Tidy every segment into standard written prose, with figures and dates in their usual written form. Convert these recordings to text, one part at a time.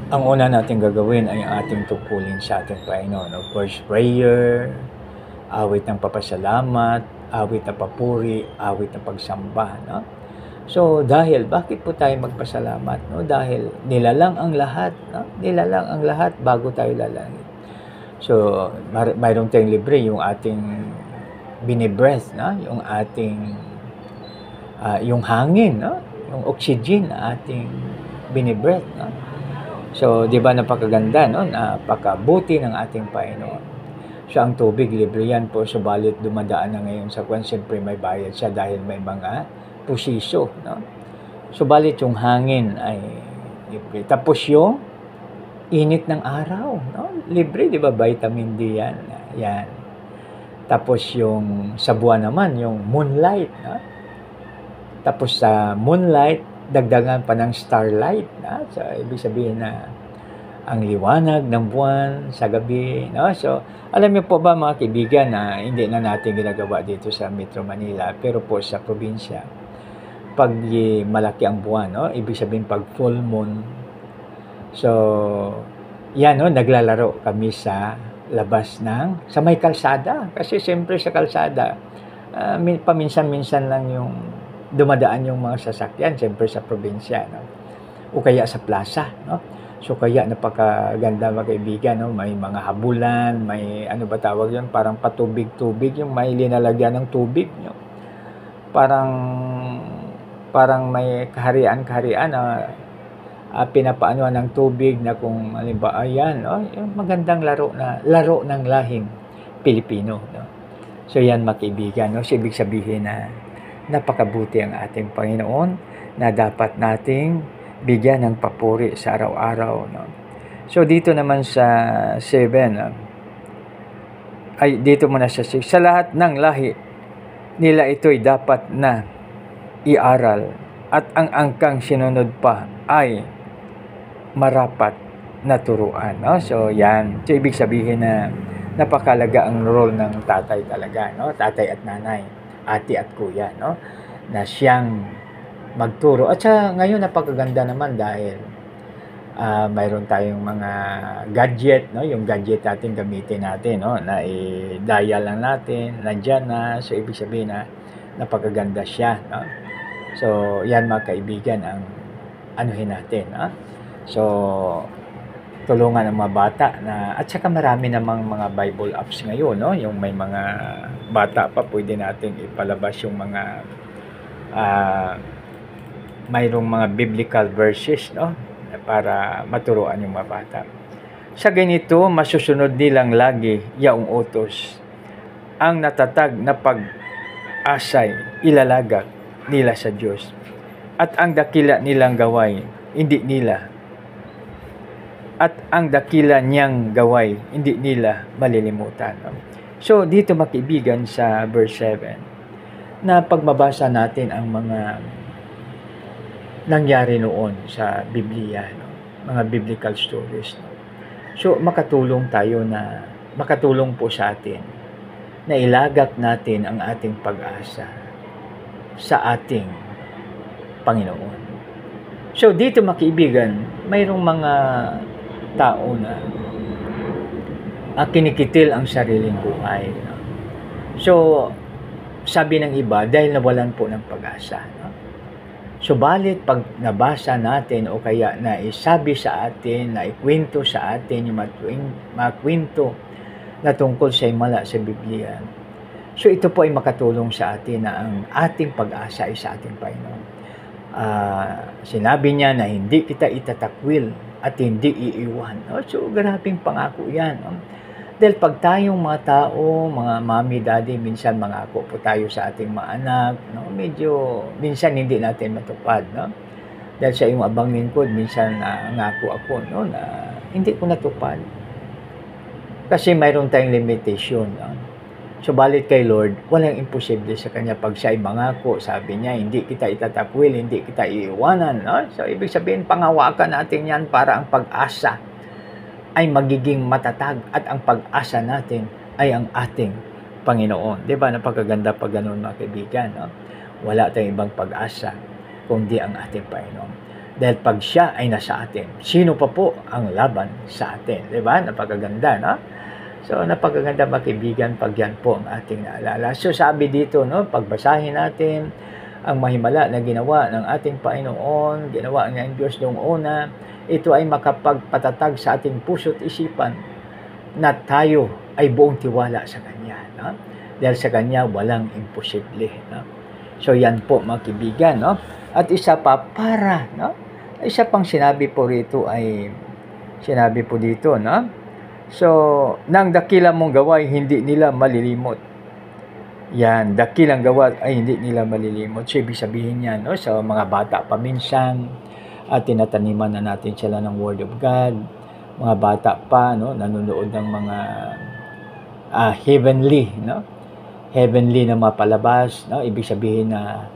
Ang una nating gagawin ay ang ating tungkulin sa ating Panginoon. Of course, prayer, awit ng papasalamat, awit ng papuri, awit ng pagsamba, no? So, bakit po tayo magpasalamat, no? Dahil nilalang ang lahat, no? Nilalang ang lahat bago tayo lalangin. So, mayroon tayong libre yung ating binibreath, no? Yung ating yung hangin, no? Yung oxygen na ating binibreath, no? So, di ba napakaganda, no? Napakabuti ng ating Panginoon. So, ang tubig, libre yan po, subalit dumadaan na ngayon sa kwan, siyempre may bayad siya dahil may mga pusiso, no? Subalit yung hangin ay libre. Tapos yung init ng araw, no? Libre, di ba? Vitamin D yan. Yan. Tapos yung sa buwan naman, yung moonlight, no? Tapos sa moonlight, dagdagan pa ng starlight, no? So, ibig sabihin na ang liwanag ng buwan sa gabi, no? So, alam niyo po ba mga kaibigan na hindi na natin ginagawa dito sa Metro Manila, pero po sa probinsya, pag malaki ang buwan, no? Ibig sabihin pag full moon, so, yan, no? Naglalaro kami sa labas sa may kalsada. Kasi siyempre sa kalsada, paminsan-minsan lang yung dumadaan yung mga sasakyan, siyempre sa probinsya, no? O kaya sa plaza, no? So kaya napakaganda mga kaibigan, no? May mga habulan, may ano ba tawag yun, parang patubig-tubig, yung may linalagyan ng tubig, no? Parang may kaharian-kaharian na pinapaanuan ng tubig na kung halimbawa ayan, no? Yung magandang laro ng lahing Pilipino, no? So yan mga kaibigan, no? So ibig sabihin na napakabuti ang ating Panginoon na dapat nating bigyan ng papuri sa araw-araw, no? So dito naman sa 7, dito muna sa 6, sa lahat ng lahi nila ito'y dapat na iaral at ang angkang sinunod pa ay marapat na turuan, no? So yan, so ibig sabihin na napakalaga ang role ng tatay talaga, no? Tatay at nanay, ate at kuya, no? Na siyang magturo. At sa ngayon napakaganda naman dahil mayroon tayong mga gadget, no? Yung gadget natin gamitin natin, no? Na i-dial lang natin, nandiyan na. So ibig sabihin na napakaganda siya, no? So yan mga kaibigan ang anuhin natin, no? So tulungan ang mga bata at saka marami namang mga Bible apps ngayon, no? Yung may mga bata pa pwede nating ipalabas yung mga mayroong mga biblical verses, no? Para maturuan yung mga bata. Sa ganito, masusunod nilang lagi yaong utos. Ang natatag na pag-asay, ilalagak nila sa Diyos. At ang dakila nilang gaway, hindi nila. At ang dakila niyang gaway, hindi nila malilimutan. No? So, dito makibigan sa verse 7, na pagmabasa natin ang mga nangyari noon sa Biblia, no? Mga biblical stories, no? So makatulong po sa atin na ilagak natin ang ating pag-asa sa ating Panginoon. So dito makibigan, mayroong mga tao na kinikitil ang sariling buhay, no? So sabi ng iba, dahil nawalan po ng pag-asa, no? Subalit pag nabasa natin o kaya na isabi sa atin, na ikwento sa atin yung mga kwento na tungkol sa himala sa Biblia, so ito po ay makatulong sa atin na ang ating pag-asa ay sa ating Panginoon. Sinabi niya na hindi kita itatakwil at hindi iiwan. No? So grabing pangako yan. No? Dahil pag tayong mga tao, mga mami, daddy, minsan mangako po tayo sa ating mga anak, no? Medyo, minsan hindi natin matupad, no? Dahil sa iyong abang lingkod, minsan nangako ako, no? Na hindi ko natupad. Kasi mayroon tayong limitation, no? Subalit kay Lord, walang imposible sa Kanya. Pag siya ay mangako, sabi niya, hindi kita itatakwil, hindi kita iiwanan, no? So, ibig sabihin, pangawakan natin yan para ang pag-asa ay magiging matatag at ang pag-asa natin ay ang ating Panginoon. Di ba? Napakaganda pag ganun mga kaibigan, no? Wala tayong ibang pag-asa kundi ang ating Panginoon. Dahil pag siya ay nasa atin, sino pa po ang laban sa atin? Diba? Napakaganda, no? So, napakaganda mga kaibigan pag yan po ang ating naalala. So, sabi dito, no, pagbasahin natin ang mahimala na ginawa ng ating Panginoon, ginawa ng Diyos noong una, ito ay makapagpatatag sa ating puso't isipan na tayo ay buong tiwala sa Kanya. No? Dahil sa Kanya, walang imposible. No? So, yan po mga kaibigan. No? At isa pa, no? Isa pang sinabi po rito ay, sinabi po dito, no? So, nang dakilang mong gawa ay hindi nila malilimot. Yan, dakilang gawa ay hindi nila malilimot. So, ibig sabihin yan, no? Sa mga bata paminsan, at tinataniman na natin sila ng Word of God. Mga bata pa, no? Nanonood ng mga heavenly, no? Heavenly na mapalabas, no? Ibig sabihin na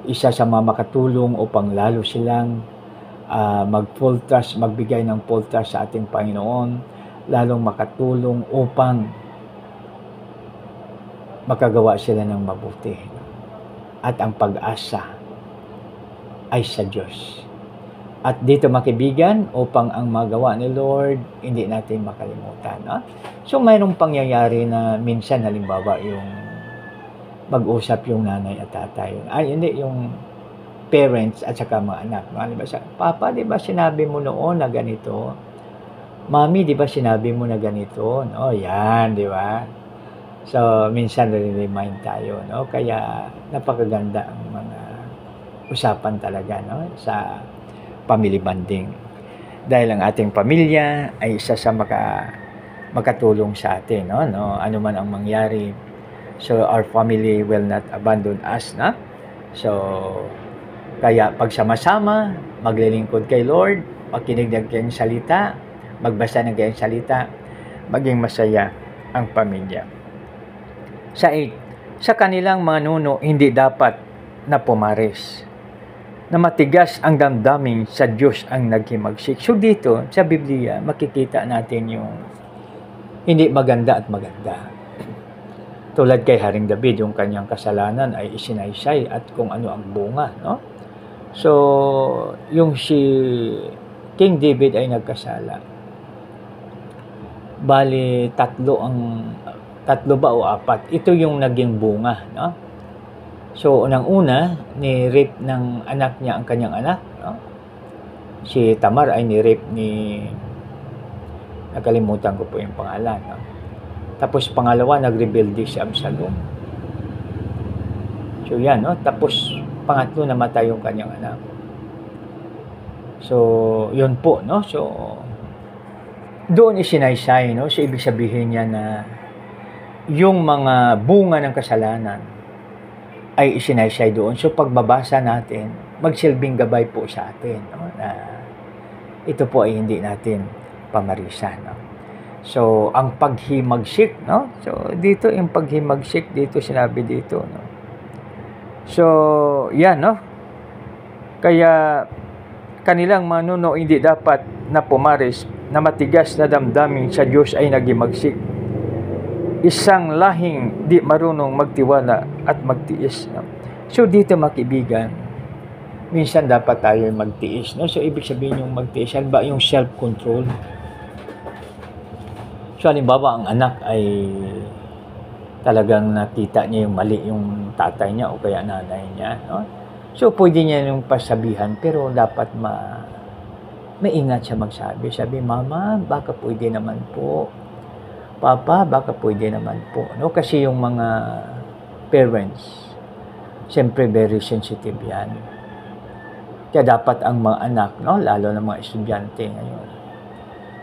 isa sa mga makatulong upang lalo silang mag-full trust, magbigay ng full trust sa ating Panginoon, lalong makatulong upang makagawa sila ng mabuti. At ang pag-asa ay sa Diyos. At dito mga kaibigan, upang ang magawa ni Lord, hindi natin makalimutan. No? So mayroong pangyayari na minsan, halimbawa, yung mag-usap yung nanay at tatay. Hindi, yung parents at saka mga anak. No? Papa, di ba sinabi mo noon na ganito? Mami, di ba sinabi mo na ganito? No, yan, di ba? So, minsan remind tayo, no? Kaya napakaganda ang mga usapan talaga, no? Sa family bonding. Dahil ang ating pamilya ay isa sa makatulong sa atin, no? Ano man ang mangyari. So, our family will not abandon us, no? So, kaya pagsama-sama, maglilingkod kay Lord, makinig ng kanyang salita, magbasa ng kanyang salita, maging masaya ang pamilya. Sa 8, sa kanilang mga nuno, hindi dapat na pumaris, na matigas ang damdamin sa Diyos ang naghimagsik. So dito, sa Biblia, makikita natin yung hindi maganda at maganda. Tulad kay Haring David, yung kanyang kasalanan ay isinaysay at kung ano ang bunga. No? So, yung si King David ay nagkasala. Bali, tatlo ba o 4? Ito yung naging bunga, no? So, unang-una, ni-rape ng anak niya ang kanyang anak, no? Si Tamar ay ni-rape nakalimutan ko po yung pangalan, no? Tapos, pangalawa, nag-rebelde si Absalom. So, yan, no? Tapos, pangatlo, namatay yung kanyang anak. So, yun po, no? So, doon isinaysay, no? So, ibig sabihin niya na yung mga bunga ng kasalanan ay isinaysay doon. So, pagbabasa natin, magsilbing gabay po sa atin, no? Na ito po ay hindi natin pamarisan, no? So, ang paghimagsik, no? So, dito yung paghimagsik, dito sinabi dito, no? So, yan, no? Kaya, kanilang manuno hindi dapat na pumaris, na matigas na damdamin sa Diyos ay nagimagsik. Isang lahing di marunong magtiwala at magtiis. No? So dito mga kaibigan, minsan dapat tayo magtiis. No? So ibig sabihin yung magtiis, yan ba yung self-control? So halimbawa ang anak ay talagang nakita niya yung mali yung tatay niya o kaya nanay niya. No? So pwede niya yung pasabihan pero dapat maingat siya magsabi. Sabi, Mama, baka pwede naman po. Papa, baka pwede naman po. No? Kasi yung mga parents, siyempre very sensitive yan. Kaya dapat ang mga anak, no? Lalo na mga estudyante ngayon.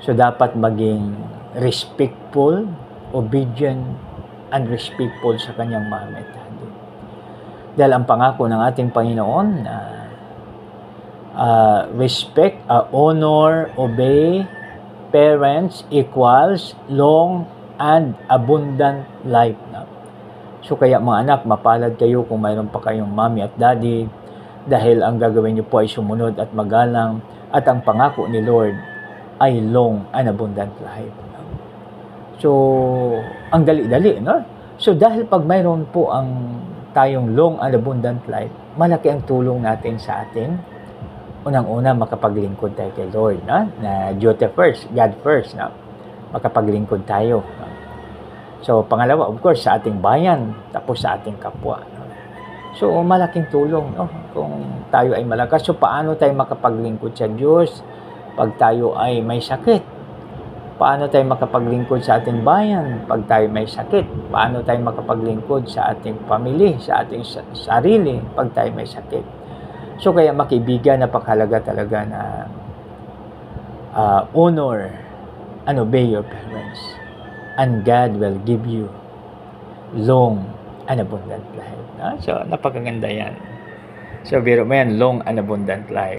So dapat maging respectful, obedient, and respectful sa kanyang mama at daddy. Dahil ang pangako ng ating Panginoon na respect, honor, obey parents equals long and abundant life. So kaya mga anak, mapalad kayo kung mayroon pa kayong mommy at daddy dahil ang gagawin niyo po ay sumunod at magalang at ang pangako ni Lord ay long and abundant life. So, ang dali-dali, no? So dahil pag mayroon po ang tayong long and abundant life, malaki ang tulong natin sa ating unang-una makapaglingkod tayo kay Lord, no? Na duty first, God first, no? Makapaglingkod tayo, no? So, pangalawa, of course, sa ating bayan, tapos sa ating kapwa, no? So, malaking tulong, no? Kung tayo ay malakas. So, paano tayo makapaglingkod sa Diyos pag tayo ay may sakit? Paano tayo makapaglingkod sa ating bayan pag tayo may sakit? Paano tayo makapaglingkod sa ating pamilya, sa ating sarili pag tayo may sakit? So, kaya makaibigan, napakahalaga talaga na honor and obey your parents. And God will give you long and abundant life. So, napakaganda yan. So, biro mo yan, long and abundant life.